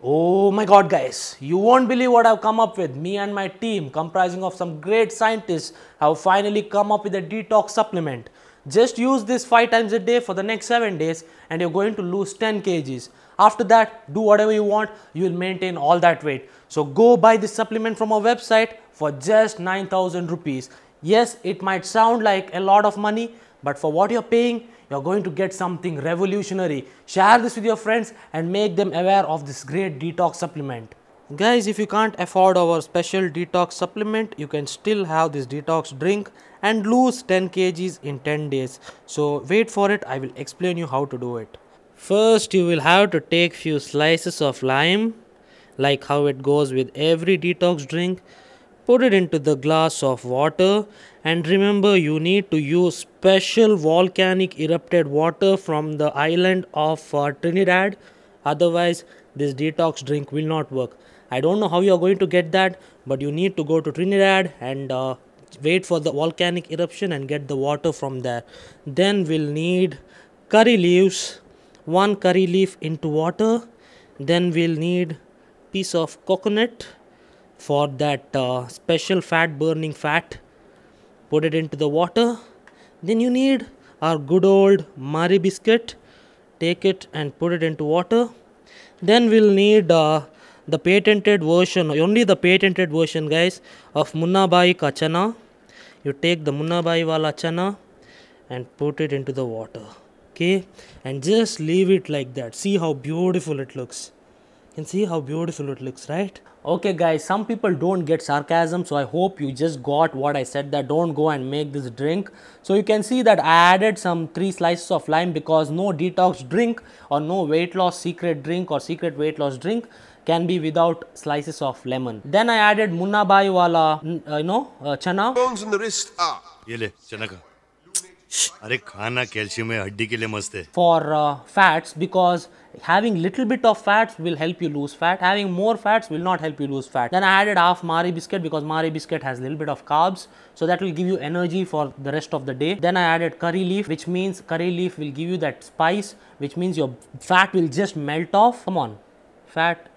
Oh my god guys, you won't believe what I've come up with. Me and my team comprising of some great scientists have finally come up with a detox supplement. Just use this 5 times a day for the next 7 days and you're going to lose 10 kgs. After that, do whatever you want, you will maintain all that weight. So go buy this supplement from our website for just 9,000 rupees. Yes, it might sound like a lot of money, but for what you're paying, you're going to get something revolutionary. Share this with your friends and make them aware of this great detox supplement. Guys, if you can't afford our special detox supplement, you can still have this detox drink and lose 10 kgs in 10 days. So wait for it, I will explain you how to do it. First, you will have to take few slices of lime, like how it goes with every detox drink. Put it into the glass of water, and remember you need to use special volcanic erupted water from the island of Trinidad. Otherwise this detox drink will not work. I don't know how you are going to get that, but you need to go to Trinidad and wait for the volcanic eruption and get the water from there. Then we'll need curry leaves, one curry leaf into water. Then we'll need piece of coconut for that special fat burning fat. Put it into the water. Then you need our good old Marie biscuit. Take it and put it into water. Then we'll need the patented version, only the patented version guys, of Munna Bai ka chana. You take the Munna Bai wala chana and put it into the water. Okay, and just leave it like that. See how beautiful it looks. You can see how beautiful it looks, right? Okay guys, some people don't get sarcasm, so I hope you just got what I said, that don't go and make this drink. So you can see that I added some 3 slices of lime, because no detox drink or no weight loss secret drink or secret weight loss drink can be without slices of lemon. Then I added Munna Bai wala chana. Bones in the wrist. ये ले चना का अरे खाना calcium है हड्डी के लिए मस्त है For fats, because having little bit of fats will help you lose fat, having more fats will not help you lose fat. Then I added half Marie biscuit, because Marie biscuit has a little bit of carbs, so that will give you energy for the rest of the day. Then I added curry leaf, which means curry leaf will give you that spice, which means your fat will just melt off. Come on, fat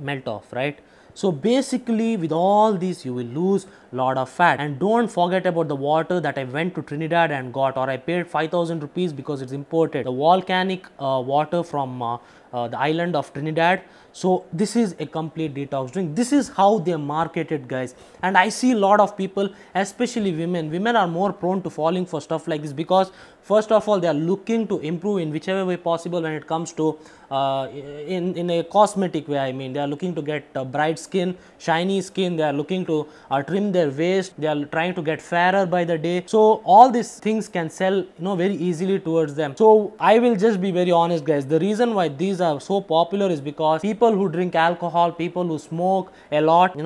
melt off, right? So basically with all this you will lose lot of fat. And don't forget about the water that I went to Trinidad and got, or I paid 5,000 rupees because it's imported, the volcanic water from the island of Trinidad. So this is a complete detox drink. This is how they market it guys. And I see a lot of people, especially women are more prone to falling for stuff like this, because first of all they are looking to improve in whichever way possible when it comes to in a cosmetic way. I mean, they are looking to get bright skin, shiny skin, they are looking to trim their waist, they are trying to get fairer by the day. So all these things can sell very easily towards them. So I will just be very honest guys, the reason why these are so popular is because people who drink alcohol, people who smoke a lot,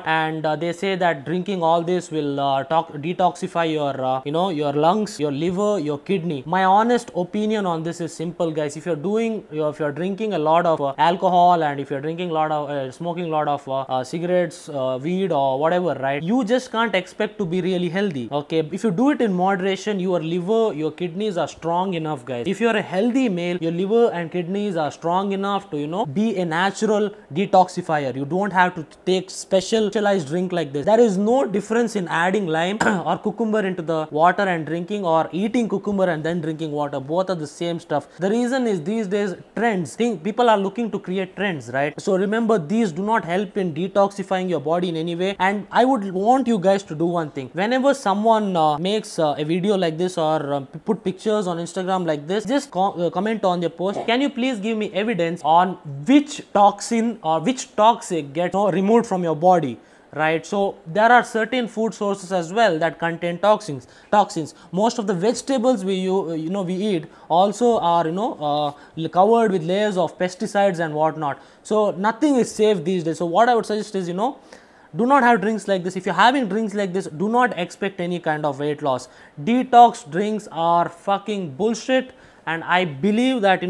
and they say that drinking all this will detoxify your your lungs, your liver, your kidney. My honest opinion on this is simple guys. If you're drinking a lot of alcohol, and if you're drinking a lot of smoking a lot of cigarettes, weed or whatever, right, you just can't expect to be really healthy. Okay, if you do it in moderation, your liver, your kidneys are strong enough guys. If you're a healthy male, your liver and kidneys are strong enough to be a natural detoxifier. You don't have to take specialized drink like this. There is no difference in adding lime or cucumber into the water and drinking, or eating cucumber and then drinking water. Both are the same stuff. The reason is these days trends, people are looking to create trends, right? So remember, these do not help in detoxifying your body in any way. And I would want you guys to do one thing. Whenever someone makes a video like this, or put pictures on Instagram like this, just comment on their post, can you please give me evidence on which toxin or which toxic gets removed from your body, right? So there are certain food sources as well that contain toxins. Most of the vegetables we eat also are covered with layers of pesticides and whatnot. So nothing is safe these days. So what I would suggest is do not have drinks like this. If you're having drinks like this, do not expect any kind of weight loss. Detox drinks are fucking bullshit, and I believe that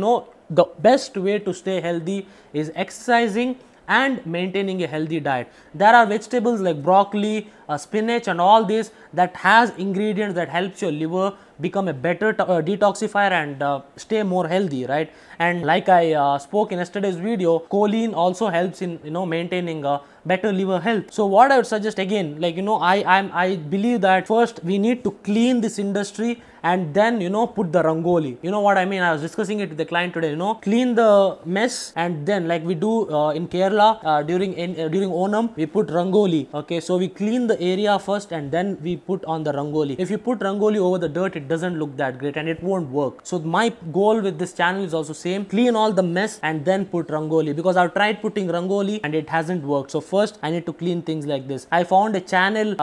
the best way to stay healthy is exercising and maintaining a healthy diet. There are vegetables like broccoli, spinach and all this that has ingredients that helps your liver become a better detoxifier and stay more healthy, right? And like I spoke in yesterday's video, choline also helps in maintaining better liver health. So what I would suggest again, like I believe that first we need to clean this industry and then put the rangoli. You know what I mean? I was discussing it with the client today. Clean the mess and then like we do in Kerala during Onam, we put rangoli. Okay, so we clean the area first and then we put on the rangoli. If you put rangoli over the dirt, it doesn't look that great and it won't work. So my goal with this channel is also same: clean all the mess and then put rangoli, because I've tried putting rangoli and it hasn't worked. So first I need to clean things like this. I found a channel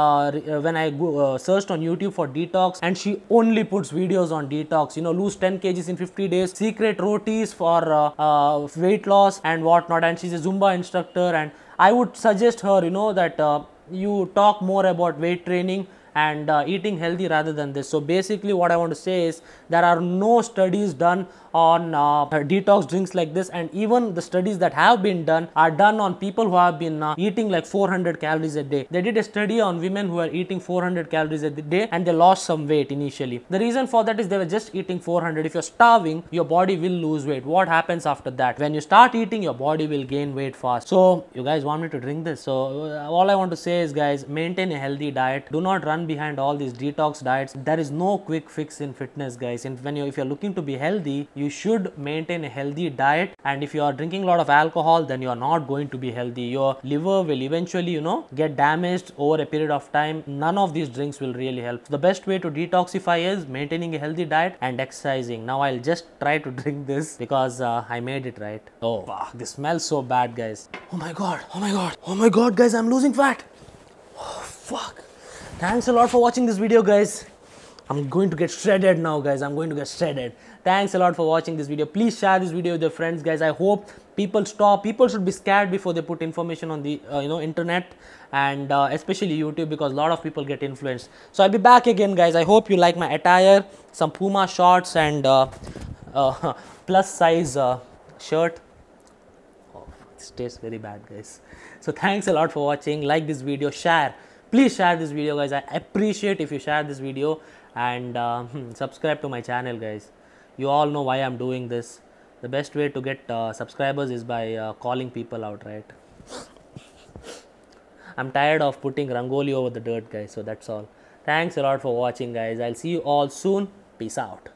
when I searched on YouTube for detox, and she only puts videos on detox, lose 10 kgs in 50 days, secret rotis for weight loss and whatnot, and she's a Zumba instructor. And I would suggest her that you talk more about weight training and eating healthy rather than this. So basically what I want to say is there are no studies done on detox drinks like this, and even the studies that have been done are done on people who have been eating like 400 calories a day. They did a study on women who are eating 400 calories a day and they lost some weight initially. The reason for that is they were just eating 400. If you're starving, your body will lose weight. What happens after that? When you start eating, your body will gain weight fast. So you guys want me to drink this? So all I want to say is, guys, maintain a healthy diet. Do not run behind all these detox diets. There is no quick fix in fitness, guys. And if you're looking to be healthy, you should maintain a healthy diet. And if you are drinking a lot of alcohol, then you are not going to be healthy. Your liver will eventually get damaged over a period of time. None of these drinks will really help. The best way to detoxify is maintaining a healthy diet and exercising. Now I'll just try to drink this because I made it, right? Oh fuck, this smells so bad, guys. Oh my god, oh my god, oh my god, guys, I'm losing fat. Oh fuck. Thanks a lot for watching this video, guys. I'm going to get shredded now, guys. I'm going to get shredded. Thanks a lot for watching this video. Please share this video with your friends, guys. I hope people should be scared before they put information on the internet, and especially YouTube, because a lot of people get influenced. So I'll be back again, guys. I hope you like my attire, some Puma shorts and plus size shirt. Oh, this tastes very bad, guys. So thanks a lot for watching. Like this video, share. Please share this video, guys. I appreciate if you share this video, and subscribe to my channel, guys. You all know why I'm doing this. The best way to get subscribers is by calling people out, right? I'm tired of putting rangoli over the dirt, guys. So that's all. Thanks a lot for watching, guys. I'll see you all soon. Peace out.